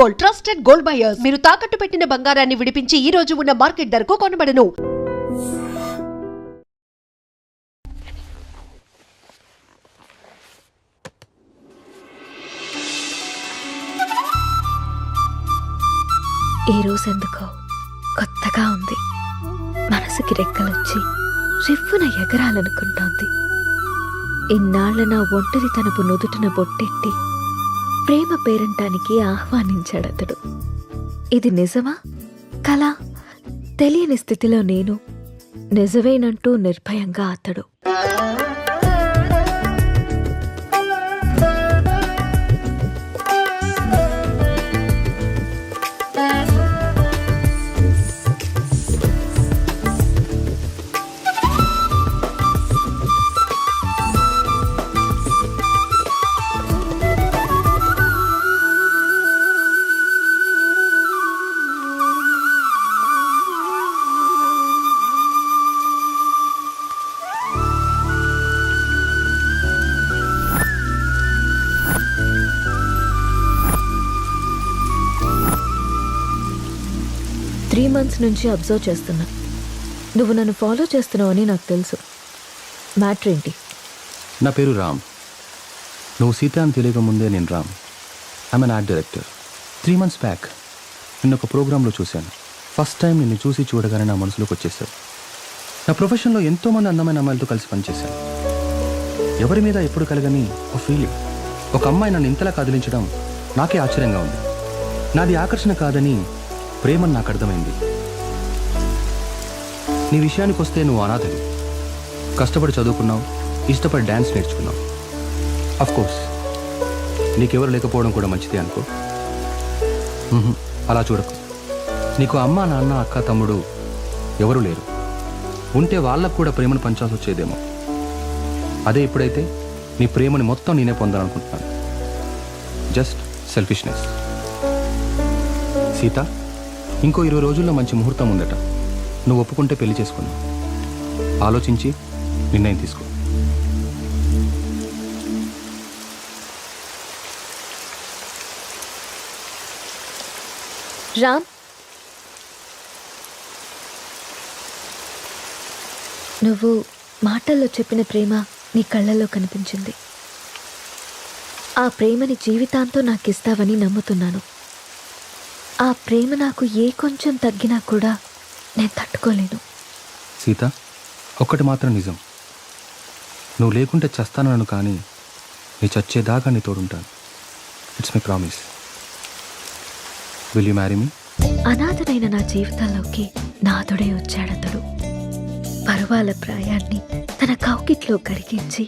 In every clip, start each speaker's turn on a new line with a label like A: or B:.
A: Gold, trusted gold buyers. మీరు తాకట్టు పెట్టిన బంగారాన్ని విడిపించి ఈ రోజు ఉన్న మార్కెట్ ధరకు కొనబడను.
B: ఈ రోజు ఎందుకో కొత్తగా ఉంది. మనసుకి రెక్కలొచ్చి రివ్వున ఎగరాలనుకుంటోంది. ఇన్నాళ్ల నా ఒంటరితనపు నుదుటిన బొట్టెట్టి ప్రేమ పేరంటానికి ఆహ్వానించాడతడు. ఇది నిజమా కళ తెలియని స్థితిలో నేను, నిజమేనంటూ నిర్భయంగా అతడు. త్రీ మంత్స్ నుంచి అబ్జర్వ్ చేస్తున్నా. నువ్వు నన్ను ఫాలో చేస్తున్నావని నాకు తెలుసు. మ్యాటర్ ఏంటి?
C: నా పేరు రామ్. నువ్వు సీత అని తెలియకముందే నేను Ram. I'm an art director. 3 months back నిన్న ఒక ప్రోగ్రాంలో చూశాను. ఫస్ట్ టైం నిన్ను చూసి చూడగానే నా మనసులోకి వచ్చేసావు. నా ప్రొఫెషన్లో ఎంతోమంది అందమైన అమ్మాయిలతో కలిసి పనిచేశాను. ఎవరి మీద ఎప్పుడు కలగని ఒక ఫీలింగ్. ఒక అమ్మాయి నన్ను ఇంతలా కదిలించడం నాకే ఆశ్చర్యంగా ఉంది. నాది ఆకర్షణ కాదని ప్రేమని నాకు అర్థమైంది. నీ విషయానికి వస్తే నువ్వు అనాథవి. కష్టపడి చదువుకున్నావు, ఇష్టపడి డ్యాన్స్ నేర్చుకున్నావు. అఫ్కోర్స్ నీకెవరు లేకపోవడం కూడా మంచిదే అనుకో. అలా చూడకు. నీకు అమ్మ, నాన్న, అక్క, తమ్ముడు ఎవరూ లేరు. ఉంటే వాళ్ళకు కూడా ప్రేమను పంచాల్సి వచ్చేదేమో. అదే ఇప్పుడైతే నీ ప్రేమని మొత్తం నేనే పొందాలనుకుంటున్నాను. Just selfishness. సీత, ఇంకో 20 రోజుల్లో మంచి ముహూర్తం ఉందట. నువ్వు ఒప్పుకుంటే పెళ్లి చేసుకున్నావు. ఆలోచించి నిర్ణయం తీసుకో.
B: రామ్, నువ్వు మాటల్లో చెప్పిన ప్రేమ నీ కళ్ళల్లో కనిపించింది. ఆ ప్రేమని జీవితాంతం నాకు ఇస్తావని నమ్ముతున్నాను. ఆ ప్రేమ నాకు ఏ కొంచెం తగ్గినా కూడా నేను తట్టుకోలేను.
C: సీత, ఒక్కటి మాత్రం నిజం. నువ్వు లేకుంటే చస్తానను, కానీ నీ చచ్చేదాకా నీ తోడుంటాను. It's my promise. Will you marry me?
B: అనాథనైన నా జీవితంలోకి నాథుడే వచ్చాడతడు. పరువాల ప్రాయాన్ని తన కౌకిట్లో కరిగించి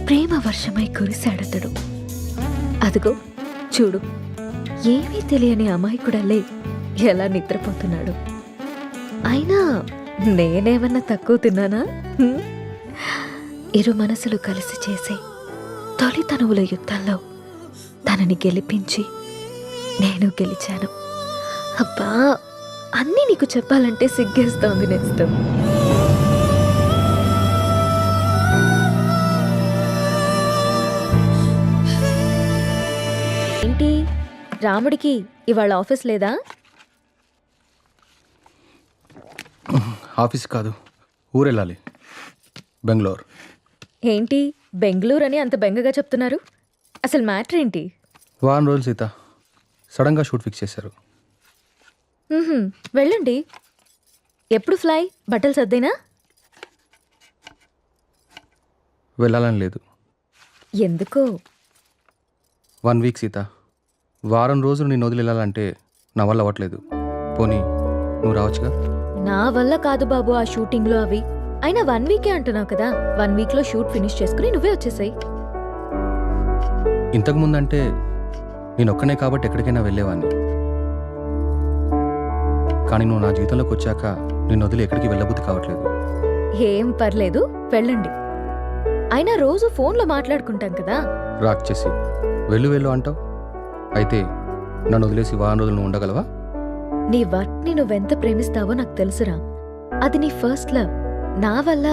B: ప్రేమ వర్షమై కురిశాడతడు. అదిగో చూడు, ఏమీ తెలియని అమాయకుడల్లే ఎలా నిద్రపోతున్నాడు. అయినా నేనేమన్నా తక్కువ తిన్నానా? ఇరు మనసులు కలిసి చేసే తొలి తనువుల యుద్ధంలో తనని గెలిపించి నేను గెలిచాను. అబ్బా, అన్నీ నీకు చెప్పాలంటే సిగ్గేస్తోంది నేస్తం. ఏంటి రాముడికి ఇవాళ ఆఫీస్ లేదా?
C: ఆఫీస్ కాదు, ఊరెళ్ళాలి. బెంగళూరు.
B: ఏంటి బెంగళూరు అని అంత బెంగగా చెప్తున్నారు? అసలు మ్యాటర్ ఏంటి?
C: 1 రోజులు సీత, సడన్గా షూట్ ఫిక్స్ చేశారు.
B: వెళ్ళండి. ఎప్పుడు ఫ్లై? బట్టలు సర్దేనా?
C: వెళ్ళాలని లేదు.
B: ఎందుకో?
C: 1 వీక్ సీత. వారం రోజులు నేను వదిలి వెళ్ళాలంటే నా వల్ల అవ్వట్లేదు. పోనీ నువ్వు రావచ్చుగా?
B: నా వల్ల కాదు బాబు ఆ షూటింగ్లో అవి. అయినా 1 వీకే అంటున్నావు కదా. 1 వీక్లో షూట్ ఫినిష్ చేసుకుని నువ్వే వచ్చేసాయి.
C: ఇంతకుముందంటే నేను ఒక్కనే కాబట్టి ఎక్కడికైనా వెళ్ళేవాడిని. కానీ నువ్వు నా జీవితంలోకి వచ్చాక నిన్ను వదిలి ఎక్కడికి వెళ్ళబుద్ధి కావట్లేదు.
B: ఏం పర్లేదు, వెళ్ళండి. అయినా రోజు ఫోన్లో మాట్లాడుకుంటాం కదా.
C: రాక్ చేసి వెళ్ళు వెళ్ళు అంటావు. అయితే నన్ను వదిలేసి 1 రోజులు నువ్వు ఉండగలవా?
B: నీ వర్క్ని నువ్వెంత ప్రేమిస్తావో నాకు తెలుసురా. అది నీ ఫస్ట్ లవ్. నా వల్ల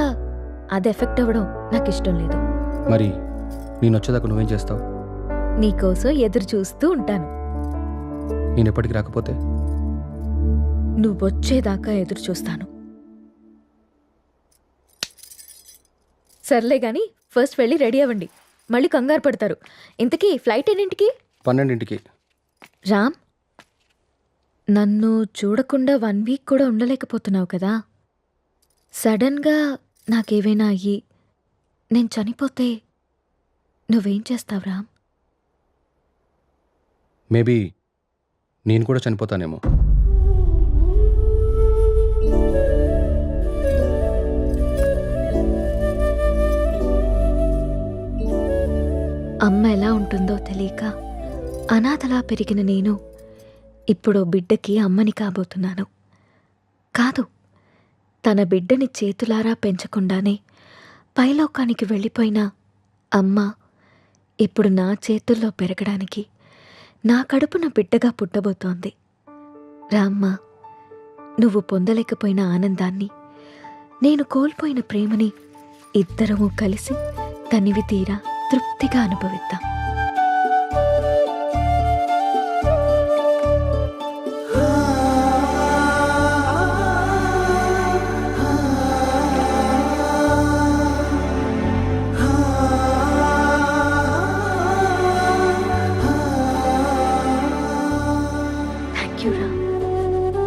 B: అది ఎఫెక్ట్ అవ్వడం నాకు ఇష్టం లేదు.
C: మరి నేను వచ్చేదాకా నువ్వేం చేస్తావు?
B: నీకోసం ఎదురు చూస్తూ ఉంటాను.
C: నేను ఎప్పటికి రాకపోతే?
B: నువ్వొచ్చేదాకా ఎదురు చూస్తాను. సర్లే గాని ఫస్ట్ వెళ్ళి రెడీ అవ్వండి, మళ్ళీ కంగారు పడతారు. ఇంతకీ ఫ్లైట్ ఎన్నింటికి?
C: 12ంటికి.
B: రామ్, నన్ను చూడకుండా 1 వీక్ కూడా ఉండలేకపోతున్నావు కదా. సడన్గా నాకేవైనా అయ్యి నేను చనిపోతే నువ్వేం చేస్తావు రామ్?
C: మేబీ నేను కూడా చనిపోతానేమో.
B: అమ్మ ఎలా ఉంటుందో తెలియక అనాథలా పెరిగిన నేను ఇప్పుడు బిడ్డకి అమ్మని కాబోతున్నాను. కాదు, తన బిడ్డని చేతులారా పెంచకుండానే పైలోకానికి వెళ్ళిపోయిన అమ్మ ఇప్పుడు నా చేతుల్లో పెరగడానికి నా కడుపున బిడ్డగా పుట్టబోతోంది. రామ్మ, నువ్వు పొందలేకపోయిన ఆనందాన్ని, నేను కోల్పోయిన ప్రేమని ఇద్దరము కలిసి తనివి తీరా తృప్తిగా అనుభవిద్దాం. Thank you Ram,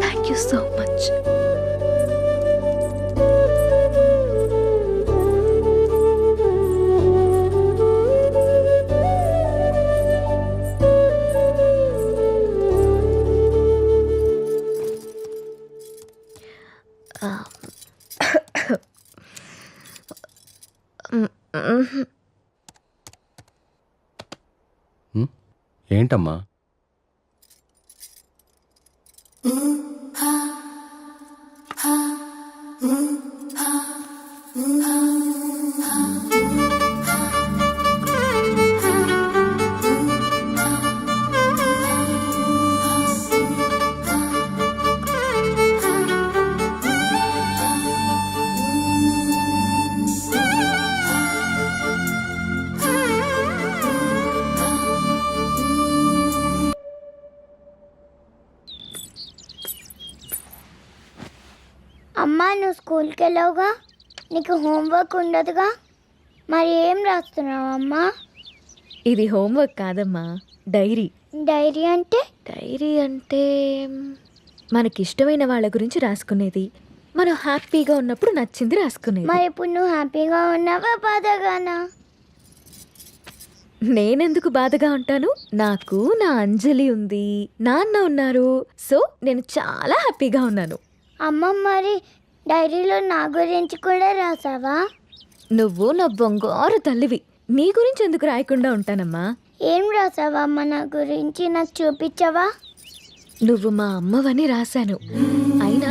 B: thank you so much.
C: ఏంటమ్మా?
D: అమ్మా, నువ్వు స్కూల్కి వెళ్ళావుగా, నీకు హోంవర్క్ ఉండదుగా, మరి ఏం రాస్తున్నావు అమ్మా?
B: ఇది హోంవర్క్ కాదమ్మా, డైరీ.
D: డైరీ అంటే?
B: డైరీ అంటే మనకిష్టమైన వాళ్ళ గురించి రాసుకునేది, మనం హ్యాపీగా ఉన్నప్పుడు నచ్చింది రాసుకునేది.
D: మరి ఇప్పుడు నువ్వు హ్యాపీగా ఉన్నావా బాధగానా?
B: నేనెందుకు బాధగా ఉంటాను? నాకు నా అంజలి ఉంది, నాన్న ఉన్నారు, సో నేను చాలా హ్యాపీగా ఉన్నాను.
D: అమ్మ, మరి డైరీలో నా గురించి కూడా రాసావా?
B: నువ్వు నా బంగారు తల్లివి, నీ గురించి ఎందుకు రాయకుండా ఉంటానమ్మా?
D: ఏం రాసావా అమ్మ నా గురించి, నాకు చూపించవా?
B: నువ్వు మా అమ్మవని రాశాను. అయినా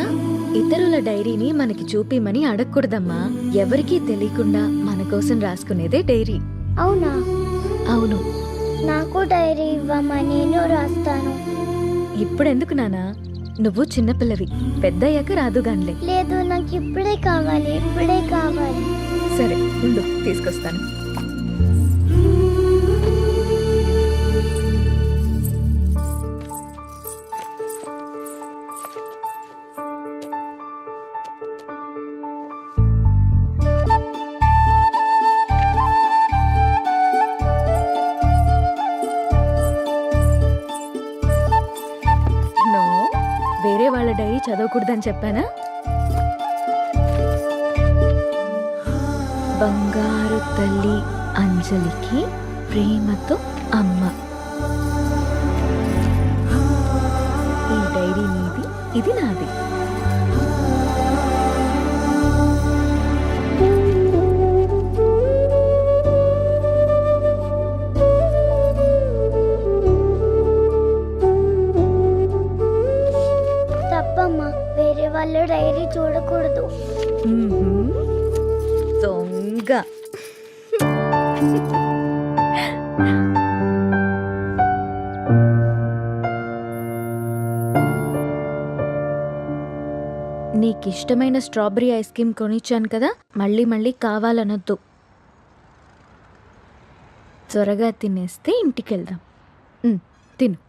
B: ఇతరుల డైరీని మనకి చూపిమని అడగకూడదమ్మా. ఎవరికీ తెలియకుండా మన కోసం రాసుకునేదే డైరీ.
D: అవునా?
B: అవును.
D: నాకు డైరీ ఇవ్వమ్మా, నేను రాస్తాను.
B: ఇప్పుడెందుకు నానా? నువ్వు చిన్నపిల్లవి, పెద్దయ్యాక రాదుగాన్లే.
D: లేదు, నాకు ఇప్పుడే కావాలి, ఇప్పుడే కావాలి.
B: సరే ఉండు, తీసుకొస్తాను. వేరే వాళ్ళ డైరీ చదవకూడదని చెప్పానా? బంగారు తల్లి అంజలికి ప్రేమతో అమ్మ. ఈ డైరీ నీది, ఇది నాది.
D: వేరే వాళ్ళు డైరీ చూడకూడదు.
B: దొంగ. నీకిష్టమైన స్ట్రాబెరీ ఐస్ క్రీమ్ కొనిచ్చాను కదా, మళ్ళీ మళ్ళీ కావాలనొద్దు. త్వరగా తినేస్తే ఇంటికి వెళ్దాం. తిను.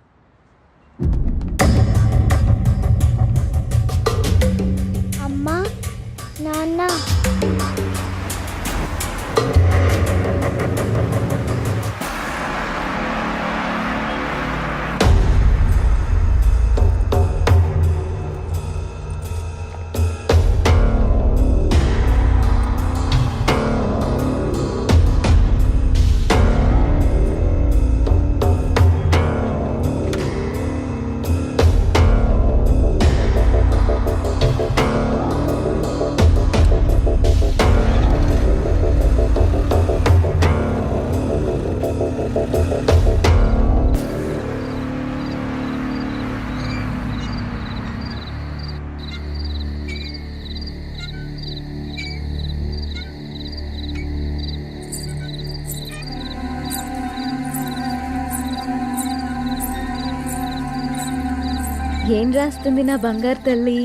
B: ఏం రాస్తుంది నా బంగారు తల్లి?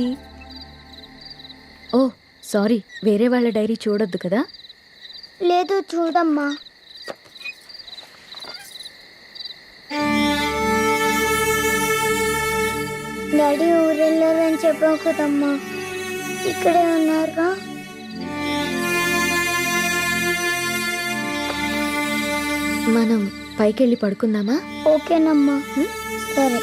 B: ఓ సారీ, వేరే వాళ్ళ డైరీ చూడొద్దు కదా.
D: లేదు, చూడమ్మా. డాడీ ఊరెళ్ళారని చెప్పావు కదమ్మా, ఇక్కడే ఉన్నారుగా.
B: మనం పైకెళ్ళి పడుకుందామా?
D: ఓకేనమ్మా. సరే.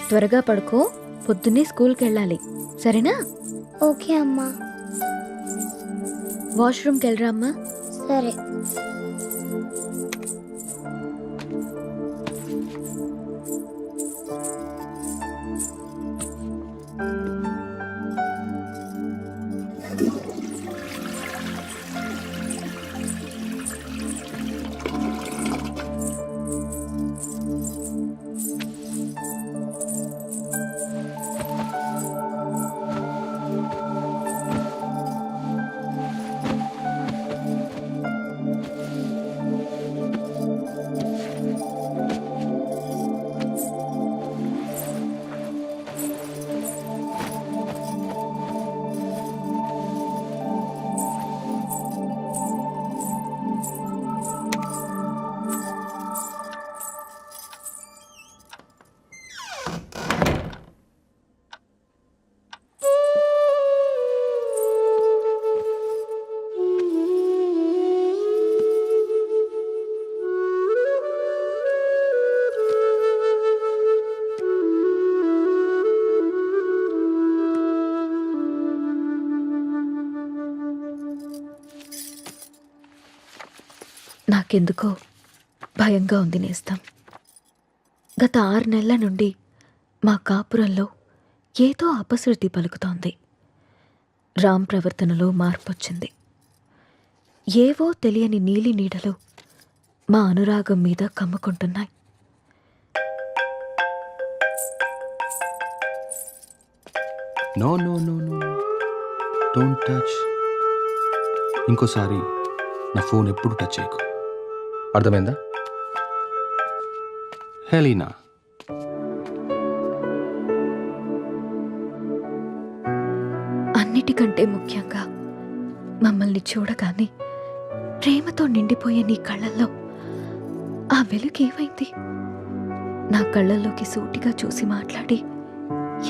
B: త్వరగా పడుకో, పొద్దున్నే స్కూల్కి వెళ్ళాలి, సరేనా?
D: ఓకే అమ్మా.
B: వాష్రూమ్కి వెళ్ళరా అమ్మా.
D: సరే.
B: నాకెందుకో భయంగా ఉంది నేస్తం. గత 6 నెలల నుండి మా కాపురంలో ఏదో అపశృతి పలుకుతోంది. రామ్ ప్రవర్తనలో మార్పొచ్చింది. ఏవో తెలియని నీలి నీడలు మా అనురాగం మీద కమ్ముకుంటున్నాయి.
C: No no no no, don't touch. ఇంకోసారి నా ఫోన్ ఎప్పుడు టచ్ చేయకు, అర్థమైందా? హెలీనా,
B: అన్నిటికంటే ముఖ్యంగా మమ్మల్ని చూడగానే ప్రేమతో నిండిపోయే నీ కళ్ళల్లో ఆ వెలుగు ఏమైంది? నా కళ్ళల్లోకి సూటిగా చూసి మాట్లాడి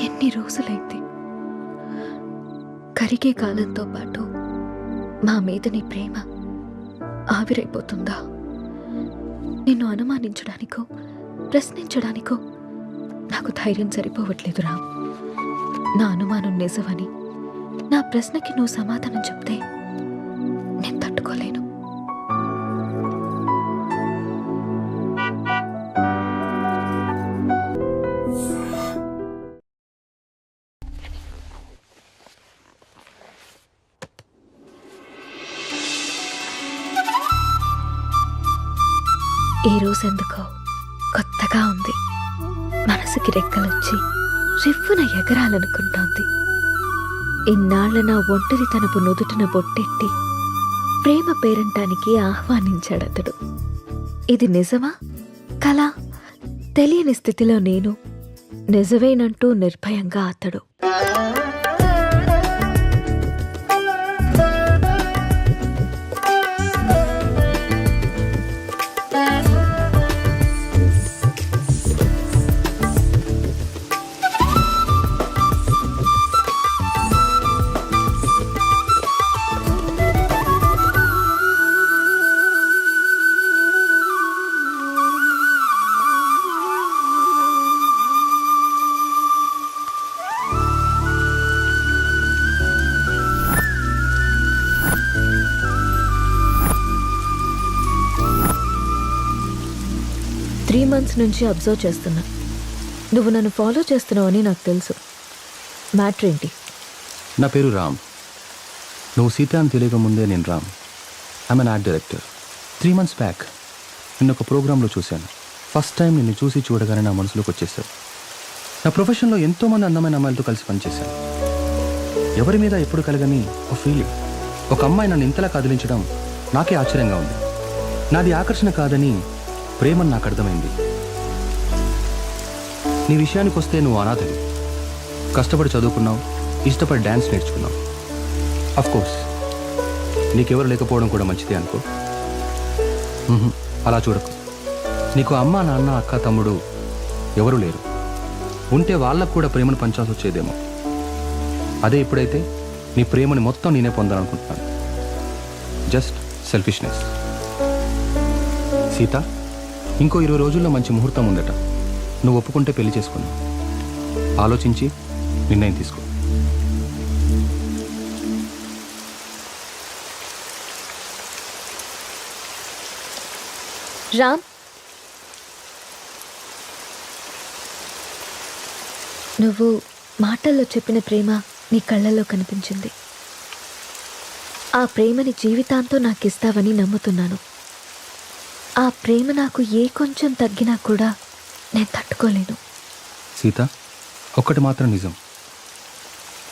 B: ఎన్ని రోజులైంది? కరిగే కాలంతో పాటు మా మీద నీ ప్రేమ ఆవిరైపోతుందా? నిన్ను అనుమానించడానికో ప్రశ్నించడానికో నాకు ధైర్యం సరిపోవట్లేదు రామ్. నా అనుమానం నిజమని నా ప్రశ్నకి నువ్వు సమాధానం చెప్తే నేను తట్టుకోలేను. ఈ రోజు ఎందుకో కొత్తగా ఉంది. మనసుకి రెక్కలొచ్చి రివ్వున ఎగరాలనుకుంటోంది. ఇన్నాళ్ల నా ఒంటరితనపు నుదుటిన బొట్టెట్టి ప్రేమ పేరంటానికి ఆహ్వానించాడతడు. ఇది నిజమా కలా తెలియని స్థితిలో నేను, నిజమేనంటూ నిర్భయంగా అతడు. months నుంచి అబ్జర్వ్ చేస్తున్నా. నువ్వు నన్ను ఫాలో చేస్తున్నావని నాకు తెలుసు. మ్యాటర్ ఏంటి?
C: నా పేరు రామ్. నువ్వు సీత అని తెలియకముందే నేను Ram. I'm an art director. 3 months back నిన్న ఒక ప్రోగ్రాంలో చూశాను. ఫస్ట్ టైం నిన్ను చూసి చూడగానే నా మనసులోకి వచ్చేసావు. నా ప్రొఫెషన్లో ఎంతోమంది అందమైన అమ్మాయిలతో కలిసి పనిచేశాను. ఎవరి మీద ఎప్పుడు కలగని ఒక ఫీలింగ్. ఒక అమ్మాయి నన్ను ఇంతలా కదిలించడం నాకే ఆశ్చర్యంగా ఉంది. నాది ఆకర్షణ కాదని ప్రేమని నాకు అర్థమైంది. నీ విషయానికి వస్తే నువ్వు అనాథవి. కష్టపడి చదువుకున్నావు, ఇష్టపడి డ్యాన్స్ నేర్చుకున్నావు. కోర్స్ నీకెవరు లేకపోవడం కూడా మంచిదే అనుకో. అలా చూడకు. నీకు అమ్మ, నాన్న, అక్క, తమ్ముడు ఎవరూ లేరు. ఉంటే వాళ్ళకు కూడా ప్రేమను పంచాల్సి వచ్చేదేమో. అదే ఇప్పుడైతే నీ ప్రేమని మొత్తం నేనే పొందాలనుకుంటున్నాను. Just selfishness. సీత, ఇంకో 20 రోజుల్లో మంచి ముహూర్తం ఉందట. నువ్వు ఒప్పుకుంటే పెళ్లి చేసుకున్నావు. ఆలోచించి నిర్ణయం తీసుకో.
B: రామ్, నువ్వు మాటల్లో చెప్పిన ప్రేమ నీ కళ్ళల్లో కనిపించింది. ఆ ప్రేమని జీవితాంతం నాకు ఇస్తావని నమ్ముతున్నాను. ఆ ప్రేమ నాకు ఏ కొంచెం తగ్గినా కూడా నేను తట్టుకోలేను.
C: సీత, ఒక్కటి మాత్రం నిజం.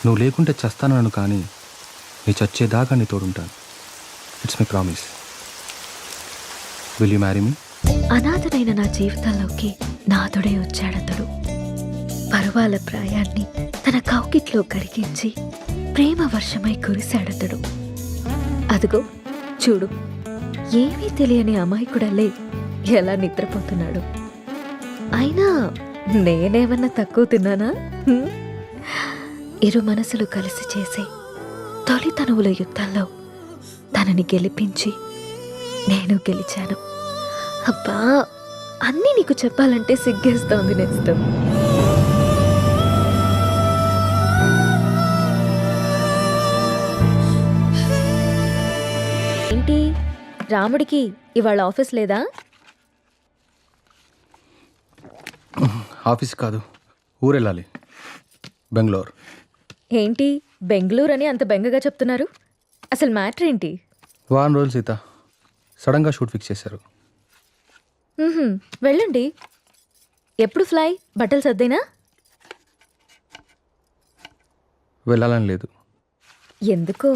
C: నువ్వు లేకుంటే చస్తానను, కానీ నీ చచ్చేదాకా నీ తోడుంటాను. It's my promise. Will you marry me?
B: అనాథనైన నా జీవితంలోకి నాథుడే వచ్చాడతడు. పరువాల ప్రాయాన్ని తన కౌకిట్లో కరిగించి ప్రేమ వర్షమై కురిశాడతడు. అదిగో చూడు, ఏమీ తెలియని అమాయకుడల్లే ఎలా నిద్రపోతున్నాడు. అయినా నేనేమన్నా తక్కువ తిన్నానా? ఇరు మనసులు కలిసి చేసే తొలి తనువుల యుద్ధంలో తనని గెలిపించి నేను గెలిచాను. అబ్బా, అన్నీ నీకు చెప్పాలంటే సిగ్గేస్తోంది నేస్తం. ఏంటి, రాముడికి ఇవాళ ఆఫీస్ లేదా?
C: ఆఫీస్ కాదు, ఊరెళ్ళాలి. బెంగళూరు.
B: ఏంటి బెంగళూరు అని అంత బెంగగా చెప్తున్నారు? అసలు మ్యాటర్ ఏంటి?
C: వారం రోజులు సీత, సడన్గా షూట్ ఫిక్స్ చేశారు.
B: వెళ్ళండి. ఎప్పుడు ఫ్లై? బట్టలు సర్దేనా?
C: వెళ్ళాలని లేదు.
B: ఎందుకో?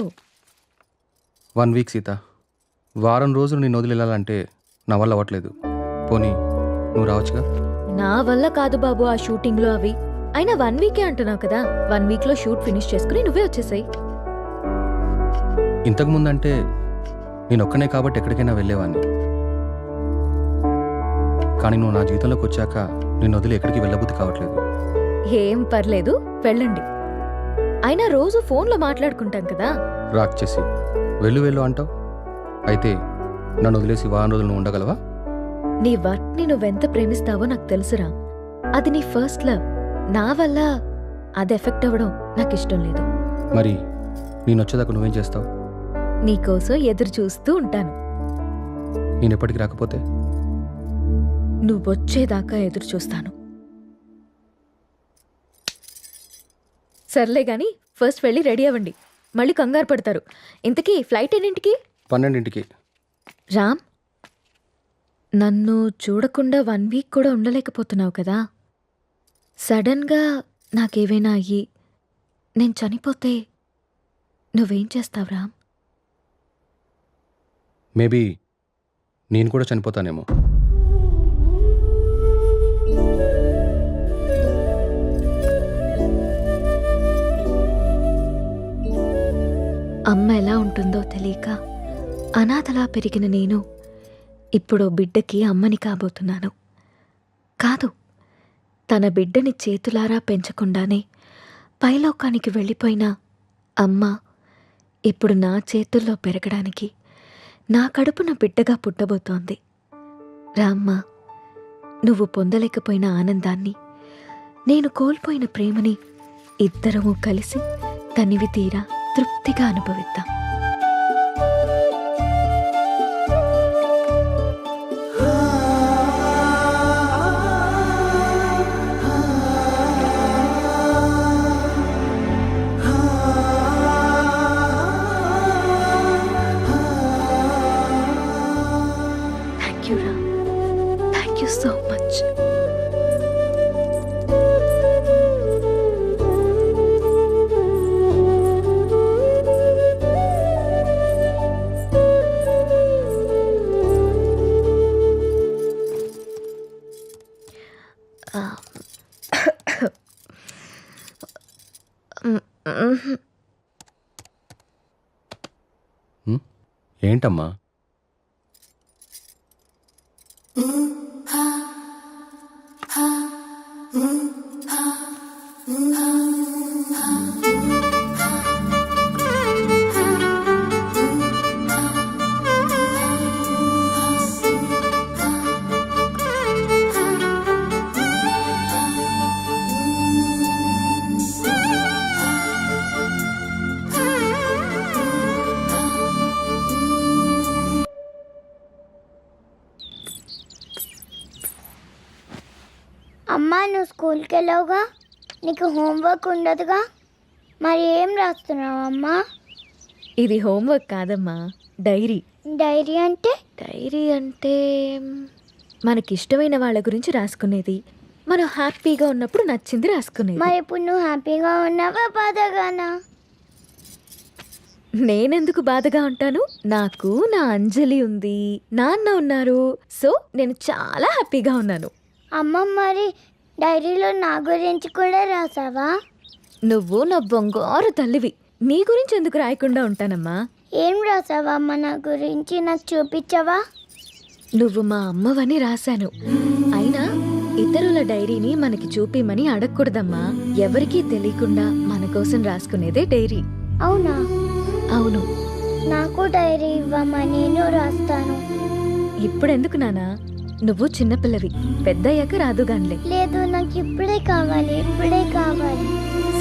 C: 1 వీక్ సీత. వారం రోజులు నేను వదిలి వెళ్ళాలంటే నా వల్ల అవ్వట్లేదు. పోనీ నువ్వు రావచ్చుగా?
B: నా వల్ల కాదు బాబు ఆ షూటింగ్లో అవి. అయినా 1 వీకే అంటున్నావు కదా. 1 వీక్లో షూట్ ఫినిష్ చేసుకుని నువ్వే వచ్చేసాయి.
C: ఇంతకుముందంటే నేను ఒక్కనే కాబట్టి ఎక్కడికైనా వెళ్ళేవాడిని. కానీ నువ్వు నా జీవితంలోకి వచ్చాక నేను వదిలి ఎక్కడికి వెళ్ళబుద్ధి కావట్లేదు.
B: ఏం పర్లేదు, వెళ్ళండి. అయినా రోజు ఫోన్లో మాట్లాడుకుంటాం కదా.
C: రాక్ చేసి వెళ్ళు వెళ్ళు అంటావు. అయితే నన్ను వదిలేసి వారం రోజులు నువ్వు ఉండగలవా?
B: నీ వర్క్ని నువ్వెంత ప్రేమిస్తావో నాకు తెలుసురా. అది నీ ఫస్ట్ లవ్. నా వల్ల అది ఎఫెక్ట్ అవ్వడం నాకు ఇష్టం లేదు.
C: మరి నేను వచ్చేదాకా నువ్వేం చేస్తావు?
B: నీకోసం ఎదురు చూస్తూ ఉంటాను.
C: నేను ఎప్పటికి రాకపోతే?
B: నువ్వొచ్చేదాకా ఎదురు చూస్తాను. సర్లే గాని ఫస్ట్ వెళ్ళి రెడీ అవ్వండి, మళ్ళీ కంగారు పడతారు. ఇంతకీ ఫ్లైట్ ఎన్నింటికి?
C: 12ంటికి.
B: రామ్, నన్ను చూడకుండా 1 వీక్ కూడా ఉండలేకపోతున్నావు కదా. సడన్గా నాకేవైనా అయ్యి నేను చనిపోతే నువ్వేం చేస్తావు రామ్?
C: మేబీ నేను కూడా చనిపోతానేమో.
B: అమ్మ ఎలా ఉంటుందో తెలియక అనాథలా పెరిగిన నేను ఇప్పుడు బిడ్డకి అమ్మని కాబోతున్నాను. కాదు, తన బిడ్డని చేతులారా పెంచకుండానే పైలోకానికి వెళ్ళిపోయిన అమ్మ ఇప్పుడు నా చేతుల్లో పెరగడానికి నా కడుపున బిడ్డగా పుట్టబోతోంది. రామ్మ, నువ్వు పొందలేకపోయిన ఆనందాన్ని, నేను కోల్పోయిన ప్రేమని ఇద్దరము కలిసి తనివి తీరా తృప్తిగా అనుభవిద్దాం. Thank you Ram, thank you so much.
C: ఏంటమ్మా?
D: అమ్మా నువ్వు స్కూల్కి వెళ్ళావుగా, నీకు హోంవర్క్ ఉండదుగా, మరి ఏం రాస్తున్నావు అమ్మా?
B: ఇది హోంవర్క్ కాదమ్మా, డైరీ.
D: డైరీ అంటే?
B: డైరీ అంటే మనకిష్టమైన వాళ్ళ గురించి రాసుకునేది, మనం హ్యాపీగా ఉన్నప్పుడు నచ్చింది రాసుకునేది.
D: మరి ఇప్పుడు నువ్వు హ్యాపీగా ఉన్నావా బాధగానా?
B: నేనెందుకు బాధగా ఉంటాను? నాకు నా అంజలి ఉంది, నాన్న ఉన్నారు, సో నేను చాలా హ్యాపీగా ఉన్నాను.
D: అమ్మ మరి డైరీలో నా గురించి కూడా రాసావా?
B: నువ్వు నా బంగారు తల్లివి, నీ గురించి ఎందుకు రాయకుండా ఉంటానమ్మా?
D: ఏం రాసావా అమ్మ నా గురించి, నాకు చూపించవా?
B: నువ్వు మా అమ్మవని రాశాను. అయినా ఇతరుల డైరీని మనకి చూపిమని అడగకూడదమ్మా. ఎవరికీ తెలియకుండా మన కోసం రాసుకునేదే డైరీ.
D: అవునా?
B: అవును.
D: నాకు డైరీ ఇవ్వమ్మా, నేను రాస్తాను.
B: ఇప్పుడెందుకు నానా? నువ్వు చిన్నపిల్లవి, పెద్దయ్యాక రాదుగాన్లే.
D: లేదు, నాకు ఇప్పుడే కావాలి, ఇప్పుడే కావాలి.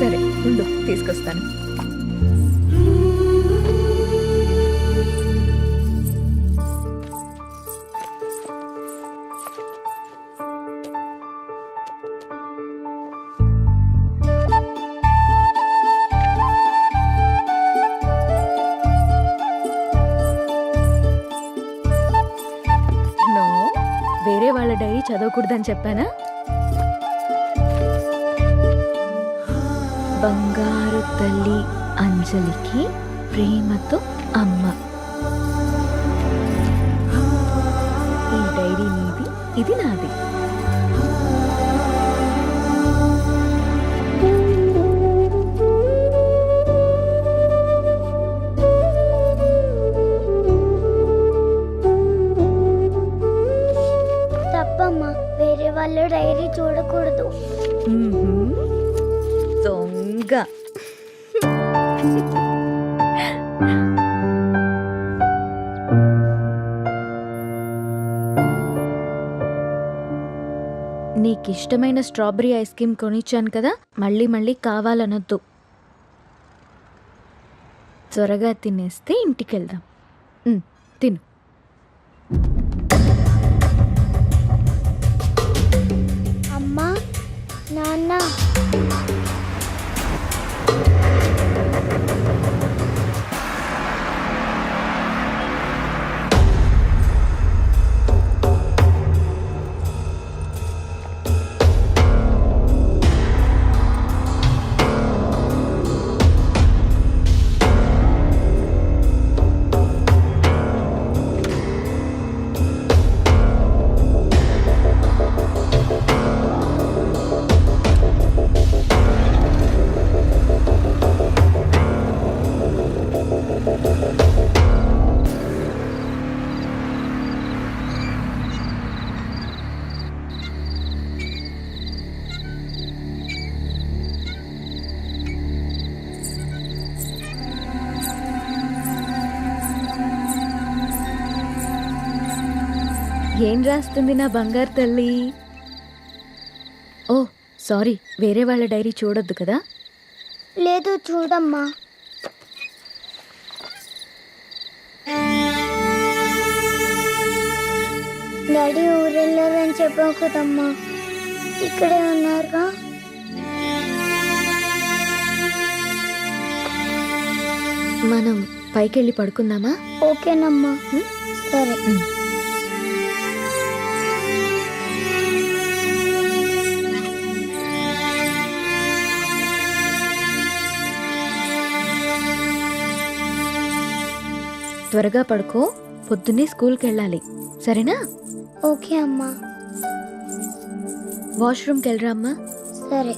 B: సరే ఉండు, తీసుకొస్తాను. వేరే వాళ్ళ డైరీ చదవకూడదని చెప్పానా? బంగారు తల్లి అంజలికి ప్రేమతో అమ్మ. ఈ డైరీ నీది, ఇది నాది.
D: వేరే వాళ్ళు డైరీ చూడకూడదు.
B: దొంగ. నీకిష్టమైన స్ట్రాబెరీ ఐస్ క్రీమ్ కొనిచ్చాను కదా, మళ్ళీ మళ్ళీ కావాలనొద్దు. త్వరగా తినేస్తే ఇంటికెళ్దాం. తిను.
D: అమ్మా, నాన్న,
B: ఏం రాస్తుంది నా బంగారు తల్లి? ఓ సారీ, వేరే వాళ్ళ డైరీ చూడొద్దు కదా.
D: లేదు చూడమ్మా. డాడీ ఊరెళ్ళారని చెప్పావు కదమ్మా, ఇక్కడే ఉన్నారుగా.
B: మనం పైకెళ్ళి పడుకుందామా?
D: ఓకేనమ్మా. సరే.
B: త్వరగా పడుకో, పొద్దున్నే స్కూల్కి వెళ్ళాలి, సరేనా?
D: ఓకే అమ్మా.
B: వాష్రూమ్కి వెళ్ళరా అమ్మా.
D: సరే.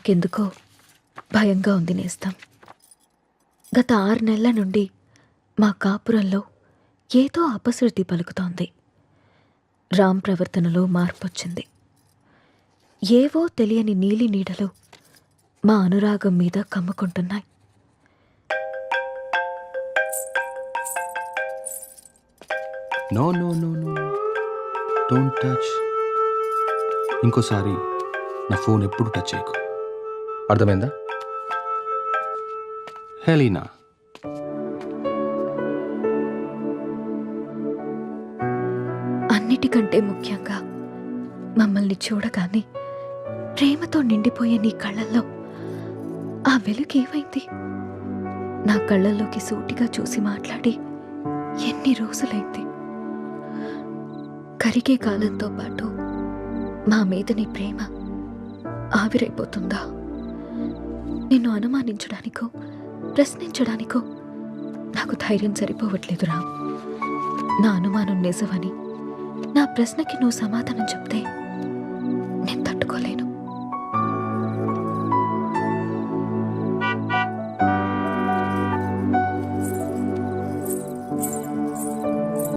B: నాకెందుకో భయంగా ఉంది నేస్తం. గత 6 నెలల నుండి మా కాపురంలో ఏదో అపశృతి పలుకుతోంది. రామ్ ప్రవర్తనలో మార్పొచ్చింది. ఏవో తెలియని నీలి నీడలు మా అనురాగం మీద కమ్ముకుంటున్నాయి.
C: No no no no don't touch. ఇంకోసారి నా ఫోన్ ఎప్పుడు టచ్ చేయకు, అర్థమైందా? హెలీనా,
B: అన్నిటికంటే ముఖ్యంగా మమ్మల్ని చూడగానే ప్రేమతో నిండిపోయే నీ కళ్ళల్లో ఆ వెలుగు ఏమైంది? నా కళ్ళల్లోకి సూటిగా చూసి మాట్లాడి ఎన్ని రోజులైంది? కరిగే కాలంతో పాటు మా మీద నీ ప్రేమ ఆవిరైపోతుందా? నిన్ను అనుమానించడానికో ప్రశ్నించడానికో నాకు ధైర్యం సరిపోవట్లేదు రామ్. నా అనుమానం నిజమని, నా ప్రశ్నకి నువ్వు సమాధానం చెప్తే